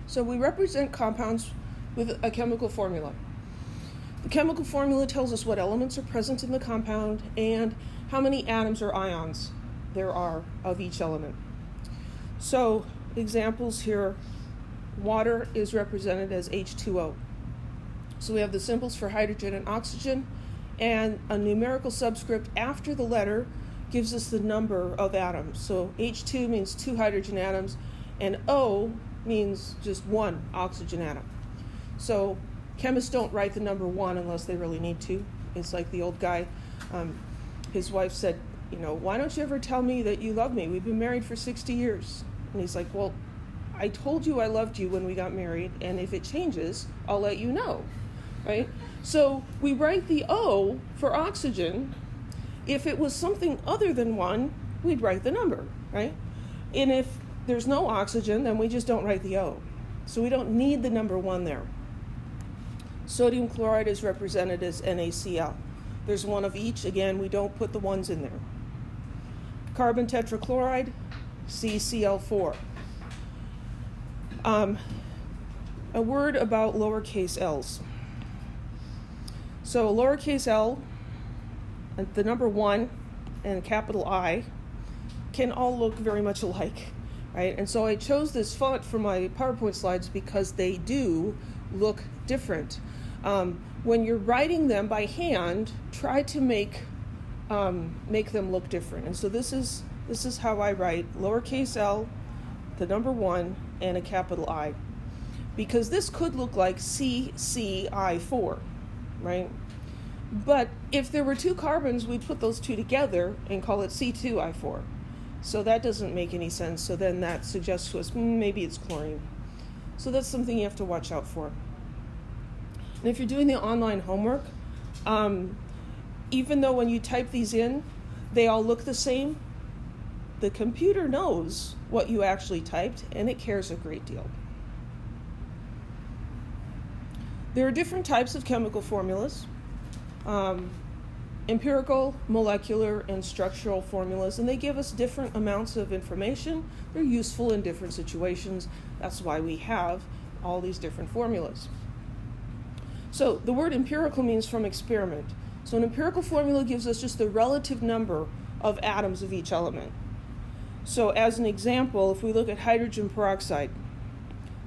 So we represent compounds with a chemical formula. The chemical formula tells us what elements are present in the compound and how many atoms or ions there are of each element. So examples here, water is represented as H2O. So we have the symbols for hydrogen and oxygen, and a numerical subscript after the letter gives us the number of atoms. So H2 means 2 hydrogen atoms, and O means just 1 oxygen atom. So chemists don't write the number 1 unless they really need to. It's like the old guy, his wife said, why don't you ever tell me that you love me? We've been married for 60 years. And he's like, well, I told you I loved you when we got married, and if it changes, I'll let you know, right? So we write the O for oxygen. If it was something other than 1, we'd write the number, right? And if there's no oxygen, then we just don't write the O. So we don't need the number 1 there. Sodium chloride is represented as NaCl. There's 1 of each. Again, we don't put the 1s in there. Carbon tetrachloride, CCl4. A word about lowercase l's. So lowercase l, the number 1, and capital I can all look very much alike, right? And so I chose this font for my PowerPoint slides because they do look different. When you're writing them by hand, try to make them look different. And so this is how I write lowercase l, the number 1, and a capital I. Because this could look like CCI4, right? But if there were 2 carbons, we'd put those 2 together and call it C2I4. So that doesn't make any sense. So then that suggests to us, maybe it's chlorine. So that's something you have to watch out for. And if you're doing the online homework, even though when you type these in, they all look the same, the computer knows what you actually typed, and it cares a great deal. There are different types of chemical formulas. Empirical, molecular, and structural formulas, and they give us different amounts of information. They're useful in different situations. That's why we have all these different formulas. So the word empirical means from experiment. So an empirical formula gives us just the relative number of atoms of each element. So as an example, if we look at hydrogen peroxide,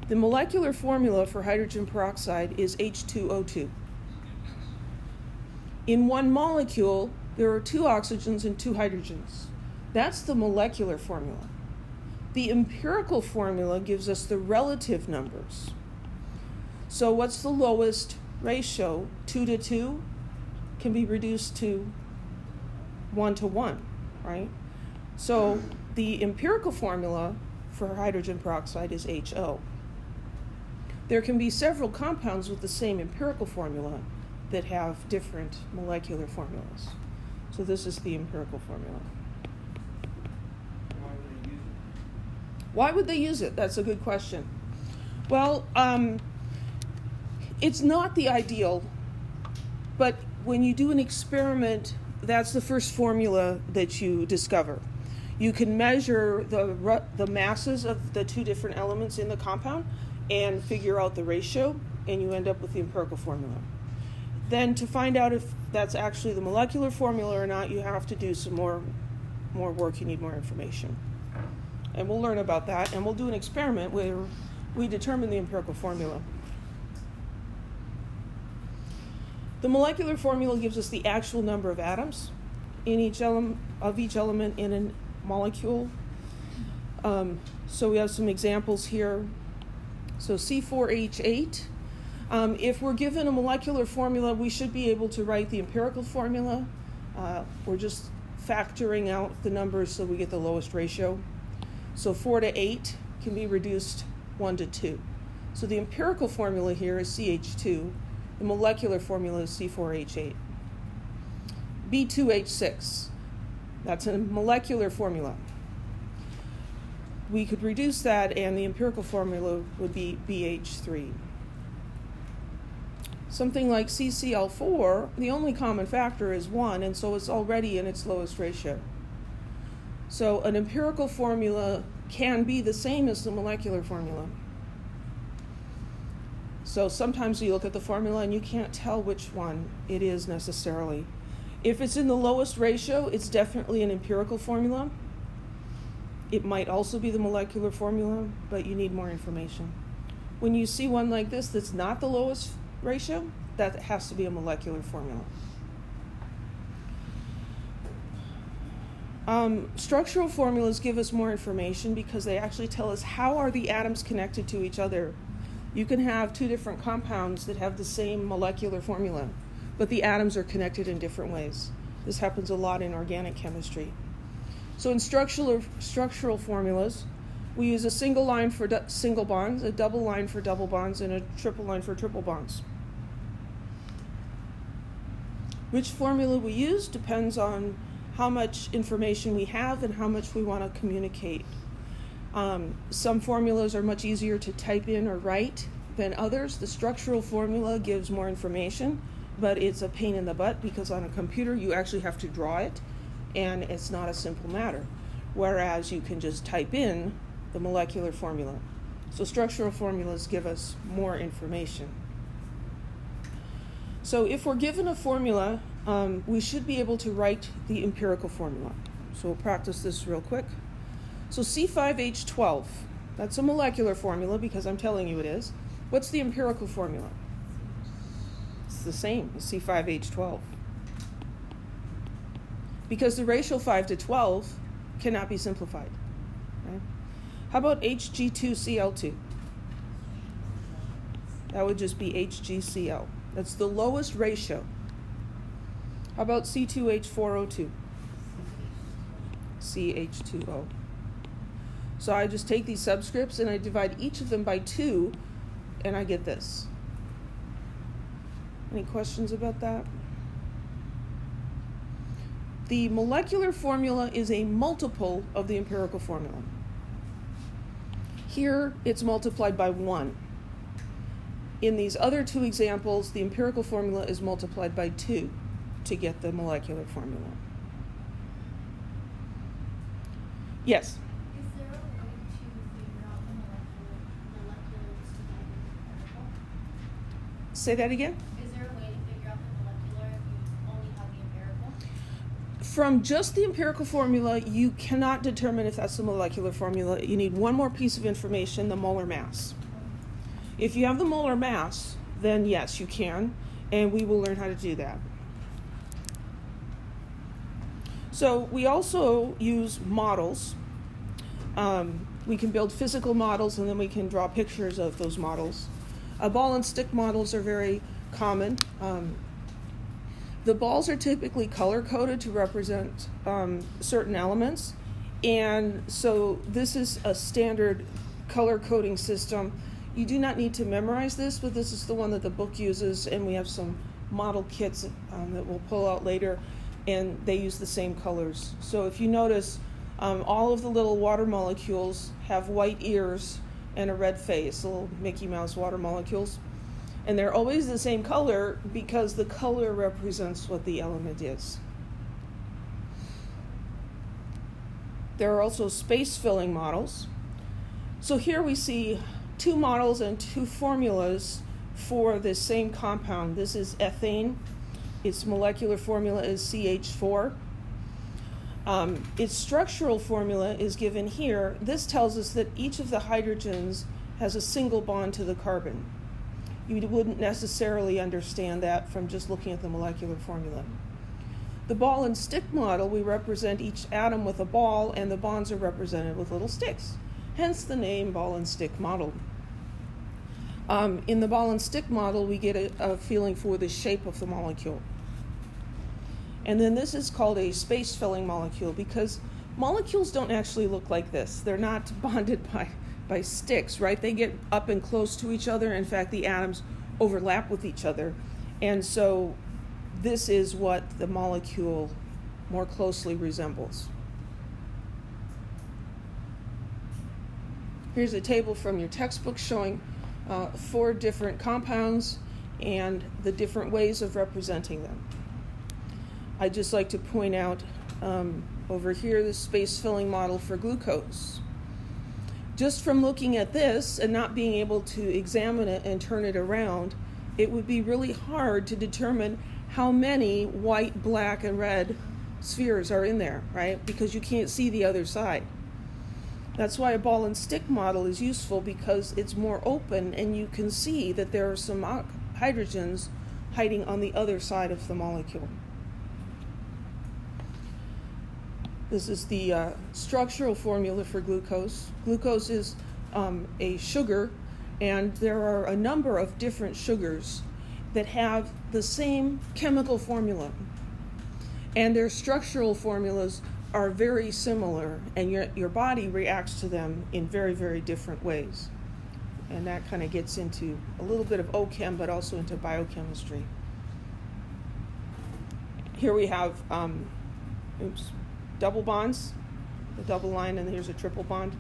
the molecular formula for hydrogen peroxide is H2O2. In one molecule, there are 2 oxygens and 2 hydrogens. That's the molecular formula. The empirical formula gives us the relative numbers. So what's the lowest ratio? 2 to 2 can be reduced to 1 to 1, right? So the empirical formula for hydrogen peroxide is HO. There can be several compounds with the same empirical formula that have different molecular formulas. So this is the empirical formula. Why would they use it? That's a good question. Well, it's not the ideal, but when you do an experiment, that's the first formula that you discover. You can measure the masses of the 2 different elements in the compound and figure out the ratio, and you end up with the empirical formula. Then to find out if that's actually the molecular formula or not, you have to do some more work. You need more information. And we'll learn about that, and we'll do an experiment where we determine the empirical formula. The molecular formula gives us the actual number of atoms in each element in a molecule. So we have some examples here. So C4H8. If we're given a molecular formula, we should be able to write the empirical formula. We're just factoring out the numbers so we get the lowest ratio. So 4 to 8 can be reduced 1 to 2. So the empirical formula here is CH2. The molecular formula is C4H8. B2H6. That's a molecular formula. We could reduce that, and the empirical formula would be BH3. Something like CCl4, the only common factor is 1, and so it's already in its lowest ratio. So an empirical formula can be the same as the molecular formula. So sometimes you look at the formula and you can't tell which one it is necessarily. If it's in the lowest ratio, it's definitely an empirical formula. It might also be the molecular formula, but you need more information. When you see one like this that's not the lowest ratio, that has to be a molecular formula. Structural formulas give us more information because they actually tell us how are the atoms connected to each other. You can have two different compounds that have the same molecular formula, but the atoms are connected in different ways. This happens a lot in organic chemistry. So in structural formulas, we use a single line for single bonds, a double line for double bonds, and a triple line for triple bonds. Which formula we use depends on how much information we have and how much we want to communicate. Some formulas are much easier to type in or write than others. The structural formula gives more information, but it's a pain in the butt because on a computer you actually have to draw it, and it's not a simple matter. Whereas you can just type in the molecular formula. So structural formulas give us more information. So if we're given a formula, we should be able to write the empirical formula. So we'll practice this real quick. So C5H12, that's a molecular formula because I'm telling you it is. What's the empirical formula? It's the same as C5H12. Because the ratio 5 to 12 cannot be simplified. Right? How about Hg2Cl2? That would just be HgCl. That's the lowest ratio. How about C2H4O2? CH2O. So I just take these subscripts and I divide each of them by 2, and I get this. Any questions about that? The molecular formula is a multiple of the empirical formula. Here, it's multiplied by 1. In these other two examples, the empirical formula is multiplied by 2 to get the molecular formula. Yes? Is there a way to figure out the molecular just divided into empirical? Say that again? Is there a way to figure out the molecular if you only have the empirical? From just the empirical formula, you cannot determine if that's the molecular formula. You need one more piece of information, the molar mass. If you have the molar mass, then yes, you can, and we will learn how to do that. So we also use models. We can build physical models, and then we can draw pictures of those models. Ball and stick models are very common. The balls are typically color-coded to represent certain elements, and so this is a standard color coding system. You do not need to memorize this, but this is the one that the book uses, and we have some model kits that we'll pull out later, and they use the same colors. So if you notice, all of the little water molecules have white ears and a red face, little Mickey Mouse water molecules. And they're always the same color because the color represents what the element is. There are also space-filling models. So here we see 2 models and 2 formulas for this same compound. This is ethane. Its molecular formula is CH4. Its structural formula is given here. This tells us that each of the hydrogens has a single bond to the carbon. You wouldn't necessarily understand that from just looking at the molecular formula. The ball and stick model, we represent each atom with a ball, and the bonds are represented with little sticks. Hence the name ball and stick model. In the ball and stick model, we get a feeling for the shape of the molecule. And then this is called a space-filling molecule because molecules don't actually look like this. They're not bonded by sticks, right? They get up and close to each other. In fact, the atoms overlap with each other. And so this is what the molecule more closely resembles. Here's a table from your textbook showing 4 different compounds and the different ways of representing them. I'd just like to point out over here the space-filling model for glucose. Just from looking at this and not being able to examine it and turn it around, it would be really hard to determine how many white, black, and red spheres are in there, right? Because you can't see the other side. That's why a ball and stick model is useful, because it's more open and you can see that there are some hydrogens hiding on the other side of the molecule. This is the structural formula for glucose. Glucose is a sugar, and there are a number of different sugars that have the same chemical formula. And their structural formulas are very similar, and your body reacts to them in very, very different ways. And that kind of gets into a little bit of OChem, but also into biochemistry. Here we have double bonds, a double line, and here's a triple bond.